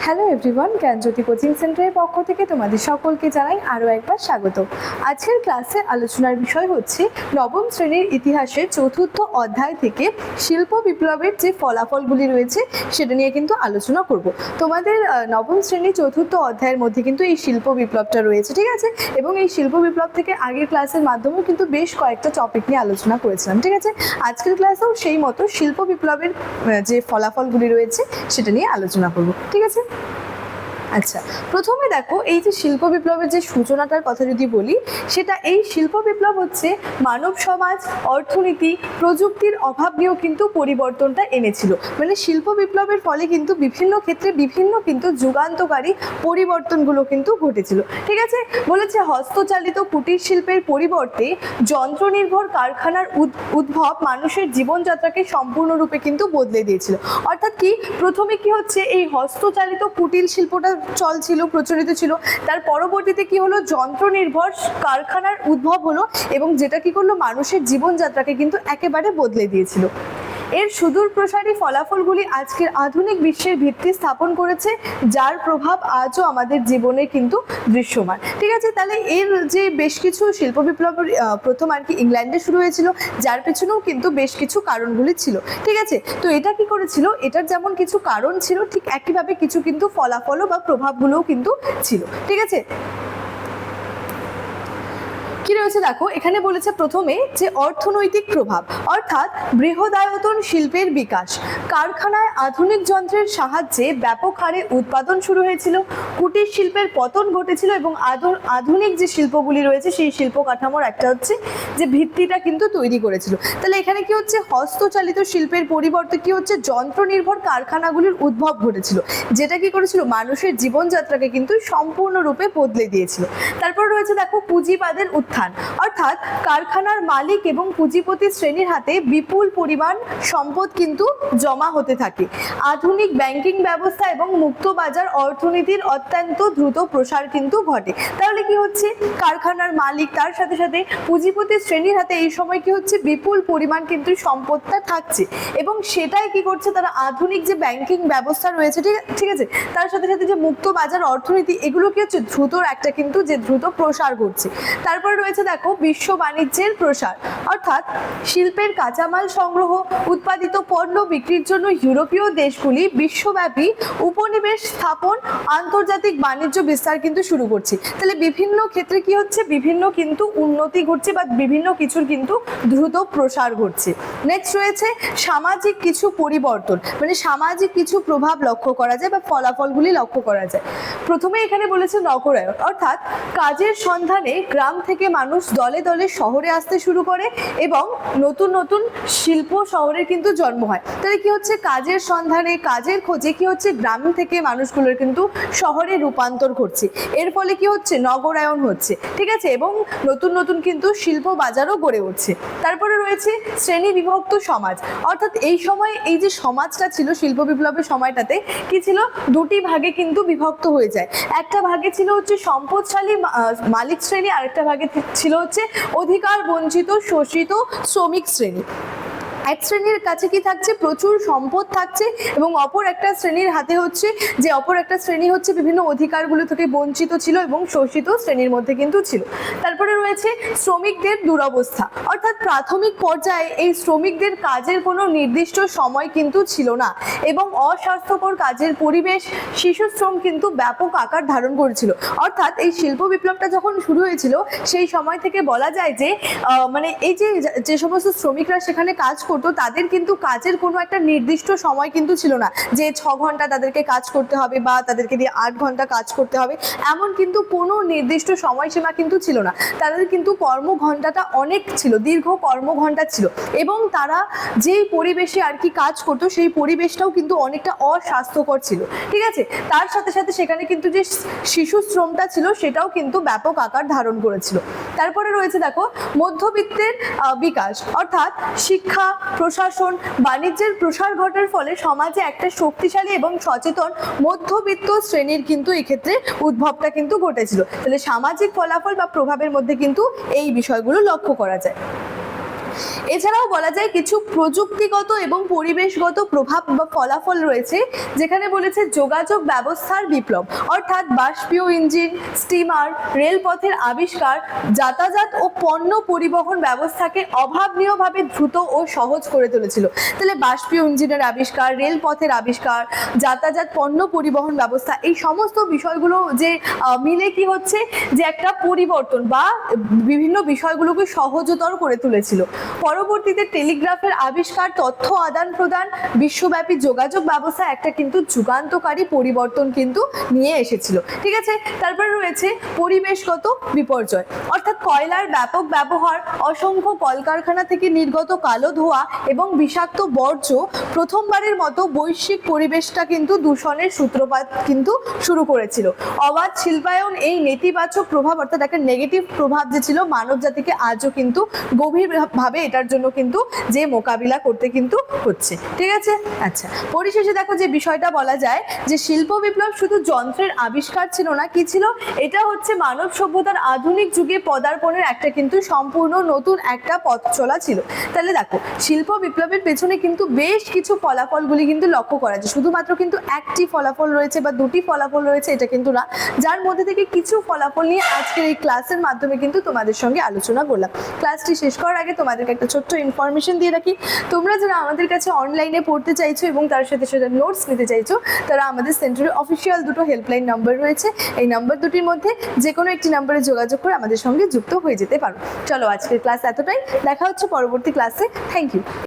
Hello everyone, জ্ঞানজ্যোতি coaching সেন্টারের পক্ষ থেকে তোমাদের সকলকে জানাই আরও একবার স্বাগত। আজকের ক্লাসে আলোচনার বিষয় হচ্ছে নবম শ্রেণীর ইতিহাসের চতুর্থ অধ্যায় থেকে শিল্প বিপ্লবের যে ফলাফলগুলি রয়েছে সেটা নিয়ে কিন্তু আলোচনা করব। তোমাদের নবম শ্রেণীর চতুর্থ অধ্যায়ের মধ্যে কিন্তু এই শিল্প বিপ্লবটা রয়েছে, ঠিক আছে? এবং এই শিল্প বিপ্লব থেকে আগের ক্লাসের মাধ্যমেও কিন্তু বেশ কয়েকটা টপিক নিয়ে আলোচনা করেছিলাম, ঠিক আছে? আজকের ক্লাসেও সেই মতো শিল্প বিপ্লবের যে ফলাফলগুলি রয়েছে সেটা নিয়ে আলোচনা করব, ঠিক আছে? আচ্ছা, প্রথমে দেখো এই যে শিল্প বিপ্লবের যে সূচনাটার কথা যদি বলি, সেটা এই শিল্প বিপ্লব হচ্ছে মানব সমাজ, অর্থনীতি, প্রযুক্তির অভাব নিয়েও কিন্তু পরিবর্তনটা এনেছিল। মানে শিল্প বিপ্লবের ফলে কিন্তু বিভিন্ন ক্ষেত্রে বিভিন্ন কিন্তু যুগান্তকারী পরিবর্তনগুলো কিন্তু ঘটেছিল, ঠিক আছে? বলেছে হস্তচালিত কুটির শিল্পের পরিবর্তে যন্ত্রনির্ভর কারখানার উদ্ভব মানুষের জীবনযাত্রাকে সম্পূর্ণরূপে কিন্তু বদলে দিয়েছিল। অর্থাৎ কি, প্রথমে কি হচ্ছে, এই হস্তচালিত কুটির শিল্পটা চলছিল, প্রচলিত ছিল। তার পরবর্তীতে কি হলো, যন্ত্র নির্ভর কারখানার উদ্ভব হলো এবং যেটা কি করলো, মানুষের জীবনযাত্রাকে কিন্তু একেবারে বদলে দিয়েছিল। এর সুদূর প্রসারী ফলাফলগুলি আজকের আধুনিক বিশ্বের ভিত্তি স্থাপন করেছে, যার প্রভাব আজও আমাদের জীবনে কিন্তু দৃশ্যমান, ঠিক আছে? তাহলে এর যে বেশ কিছু শিল্প বিপ্লব প্রথম আর কি ইংল্যান্ডে শুরু হয়েছিল, যার পেছনেও কিন্তু বেশ কিছু কারণগুলি ছিল, ঠিক আছে? তো এটা কি করেছিল, এটার যেমন কিছু কারণ ছিল, ঠিক একইভাবে কিছু কিন্তু ফলাফলও বা প্রভাবগুলোও কিন্তু ছিল, ঠিক আছে? কি রয়েছে দেখো, এখানে বলেছে প্রথমে যে অর্থনৈতিক প্রভাব, অর্থাৎ বৃহদায়তন শিল্পের বিকাশ। কারখানায় আধুনিক যন্ত্রের সাহায্যে ব্যাপক হারে উৎপাদন শুরু হয়েছিল, কুটির শিল্পের পতন ঘটেছিল এবং আধুনিক যে শিল্পগুলি রয়েছে সেই শিল্প কাঠামোর একটা হচ্ছে যে ভিত্তিটা কিন্তু তৈরি করেছিল। তাহলে এখানে কি হচ্ছে, হস্তচালিত শিল্পের পরিবর্তে কি হচ্ছে, যন্ত্র নির্ভর কারখানাগুলির উদ্ভব ঘটেছিল, যেটা কি করেছিল, মানুষের জীবনযাত্রাকে কিন্তু সম্পূর্ণরূপে বদলে দিয়েছিল। তারপর রয়েছে দেখো পুঁজিবাদের উত্থান, অর্থাৎ কারখানার মালিক এবং পুঁজিপতি শ্রেণীর হাতে বিপুল পরিমাণ সম্পদ কিন্তু জমা হতে থাকে। আধুনিক ব্যাংকিং ব্যবস্থা এবং মুক্ত বাজার অর্থনীতির অত্যন্ত দ্রুত প্রসার কিন্তু ঘটে। তাহলে কি হচ্ছে, কারখানার মালিক তার সাথে সাথে পুঁজিপতি শ্রেণীর হাতে এই সময় কি হচ্ছে, বিপুল পরিমাণ কিন্তু সম্পদটা থাকছে এবং সেটাই কি করছে, তারা আধুনিক যে ব্যাংকিং ব্যবস্থা রয়েছে, ঠিক আছে, তার সাথে সাথে যে মুক্ত বাজার অর্থনীতি, এগুলো কি হচ্ছে, দ্রুত একটা কিন্তু যে দ্রুত প্রসার ঘটছে। তারপরে রয়েছে দেখো বিশ্ব বাণিজ্যের প্রসার, অর্থাৎ শিল্পের কাঁচামাল সংগ্রহ, উৎপাদিত পণ্য বিক্রির জন্য ইউরোপীয় দেশগুলি বিশ্বব্যাপী উপনিবেশ স্থাপন, আন্তর্জাতিক বাণিজ্য বিস্তার কিন্তু শুরু করছে। তাহলে বিভিন্ন ক্ষেত্রে কি হচ্ছে, বিভিন্ন কিন্তু উন্নতি ঘটছে বা বিভিন্ন কিছুর কিন্তু দ্রুত প্রসার ঘটছে। নেক্সট রয়েছে সামাজিক কিছু পরিবর্তন, মানে সামাজিক কিছু প্রভাব লক্ষ্য করা যায় বা ফলাফলগুলি লক্ষ্য করা যায়। প্রথমে এখানে বলেছে নগরায়ন, অর্থাৎ কাজের সন্ধানে গ্রাম থেকে মানুষ দলে দলে শহরে আসতে শুরু করে এবং নতুন নতুন শিল্প শহরের কিন্তু জন্ম হয়। তাহলে কি হচ্ছে, কাজের সন্ধানে, কাজের খোঁজে কি হচ্ছে, গ্রাম থেকে মানুষগুলোর কিন্তু শহরে রূপান্তর ঘটছে। এর ফলে কি হচ্ছে, নগরায়ন হচ্ছে, ঠিক আছে, এবং নতুন নতুন কিন্তু শিল্প বাজারও গড়ে উঠছে। তারপরে রয়েছে শ্রেণী বিভক্ত সমাজ, অর্থাৎ এই সময় এই যে সমাজটা ছিল শিল্প বিপ্লবের সময়টাতে কি ছিল, দুটি ভাগে কিন্তু বিভক্ত হয়ে যায়। একটা ভাগে ছিল হচ্ছে সম্পদশালী মালিক শ্রেণী, আরেকটা ভাগে ছিল হচ্ছে অধিকার বঞ্চিত শোষিত শ্রমিক শ্রেণী। এক শ্রেণীর কাছে কি থাকছে, প্রচুর সম্পদ থাকছে এবং অপর একটা শ্রেণীর হাতে হচ্ছে যে অপর একটা শ্রেণী হচ্ছে বিভিন্ন অধিকারগুলো থেকে বঞ্চিত ছিল এবং শোষিত শ্রেণীর মধ্যে কিন্তু ছিল। তারপরে রয়েছে শ্রমিকদের দুরবস্থা, অর্থাৎ প্রাথমিক পর্যায়ে এই শ্রমিকদের কাজের কোনো নির্দিষ্ট সময় কিন্তু ছিল না এবং অস্বাস্থ্যকর কাজের পরিবেশ, শিশু শ্রম কিন্তু ব্যাপক আকার ধারণ করেছিল। অর্থাৎ এই শিল্প বিপ্লবটা যখন শুরু হয়েছিল সেই সময় থেকে বলা যায় যে মানে এই যে সমস্ত শ্রমিকরা সেখানে কাজ করতো, তাদের কিন্তু কাজের কোনো একটা নির্দিষ্ট সময় কিন্তু ছিল না, যে 6 ঘন্টা তাদেরকে কাজ করতে হবে বা তাদেরকে দিয়ে 8 ঘন্টা কাজ করতে হবে, এমন কিন্তু কোনো নির্দিষ্ট সময়সীমা কিন্তু ছিল না। তাদের কিন্তু কর্মঘণ্টাটা অনেক ছিল, দীর্ঘ কর্মঘণ্টা ছিল এবং তারা যেই পরিবেশে আর কি কাজ করতো সেই পরিবেশটাও কিন্তু অনেকটা অস্বাস্থ্যকর ছিল, ঠিক আছে? তার সাথে সাথে সেখানে কিন্তু যে শিশু শ্রমটা ছিল সেটাও কিন্তু ব্যাপক আকার ধারণ করেছিল। তারপরে রয়েছে দেখো মধ্যবিত্তের বিকাশ, অর্থাৎ শিক্ষা, প্রশাসন, বাণিজ্যের প্রসার ঘটার ফলে সমাজে একটা শক্তিশালী এবং সচেতন মধ্যবিত্ত শ্রেণীর কিন্তু এই ক্ষেত্রে উদ্ভবটা কিন্তু ঘটেছিল। তাহলে সামাজিক ফলাফল বা প্রভাবের মধ্যে কিন্তু এই বিষয়গুলো লক্ষ্য করা যায়। এছাড়াও বলা যায় কিছু প্রযুক্তিগত এবং পরিবেশগত প্রভাব বা ফলাফল রয়েছে, যেখানে বলেছে যোগাযোগ ব্যবস্থার বিপ্লব, অর্থাৎ বাষ্পীয় ইঞ্জিন, স্টিমার, রেলপথের আবিষ্কার যাতায়াত ও পণ্য পরিবহন ব্যবস্থাকে অভাবনীয়ভাবে দ্রুত ও সহজ করে তুলেছিল। তাহলে বাষ্পীয় ইঞ্জিনের আবিষ্কার, রেলপথের আবিষ্কার, যাতায়াত, পণ্য পরিবহন ব্যবস্থা, এই সমস্ত বিষয়গুলো যে মিলে কি হচ্ছে যে একটা পরিবর্তন বা বিভিন্ন বিষয়গুলোকে সহজতর করে তুলেছিল। পরবর্তীতে টেলিগ্রাফের আবিষ্কার, তথ্য আদান প্রদান, বিশ্বব্যাপী যোগাযোগ ব্যবস্থা একটা কিন্তু যুগান্তকারী পরিবর্তন কিন্তু নিয়ে এসেছিল। ঠিক আছে, তারপরে রয়েছে পরিবেশগত বিপর্যয়, অর্থাৎ কয়লার ব্যাপক ব্যবহার, অসংখ্য কলকারখানা থেকে নির্গত কালো ধোঁয়া এবং বিষাক্ত বর্জ্য প্রথমবারের মতো বৈশ্বিক পরিবেশটা কিন্তু দূষণের সূত্রপাত কিন্তু শুরু করেছিল। অবাধ শিল্পায়ন এই নেতিবাচক প্রভাব, অর্থাৎ একটা নেগেটিভ প্রভাব যে ছিল মানব জাতিকে আজও কিন্তু গভীরভাবে এটার জন্য কিন্তু যে মোকাবিলা করতে কিন্তু হচ্ছে। ঠিক আছে, আচ্ছা, পরিশেষে দেখো যে বিষয়টা বলা যায় যে শিল্প বিপ্লব শুধু যন্ত্রের আবিষ্কার ছিল না, কি ছিল, এটা হচ্ছে মানব সভ্যতার আধুনিক যুগে পদার্পণের একটা কিন্তু সম্পূর্ণ নতুন একটা পথ চলা ছিল। তাহলে দেখো শিল্প বিপ্লবের পেছনে কিন্তু বেশ কিছু ফলাফলগুলি কিন্তু লক্ষ্য করা যায়, শুধুমাত্র কিন্তু একটি ফলাফল রয়েছে বা দুটি ফলাফল রয়েছে এটা কিন্তু না, যার মধ্যে থেকে কিছু ফলাফল নিয়ে আজকের এই ক্লাসের মাধ্যমে কিন্তু তোমাদের সঙ্গে আলোচনা করলাম। ক্লাসটি শেষ করার আগে তোমাদেরকে একটা ছোট্ট ইনফরমেশন দিয়ে রাখি, তোমরা যারা আমাদের কাছে অনলাইনে পড়তে চাইছো এবং তার সাথে সাথে নোটস নিতে চাইছো, তারা আমাদের সেন্টারে অফিসিয়াল দুটো হেল্পলাইন নাম্বার রয়েছে, এই নাম্বার দুটির মধ্যে যে কোনো একটি নাম্বারে যোগাযোগ করে আমাদের সঙ্গে যুক্ত হয়ে যেতে পারো। চলো আজকের ক্লাস এতটাই, দেখা হচ্ছে পরবর্তী ক্লাসে। Thank you.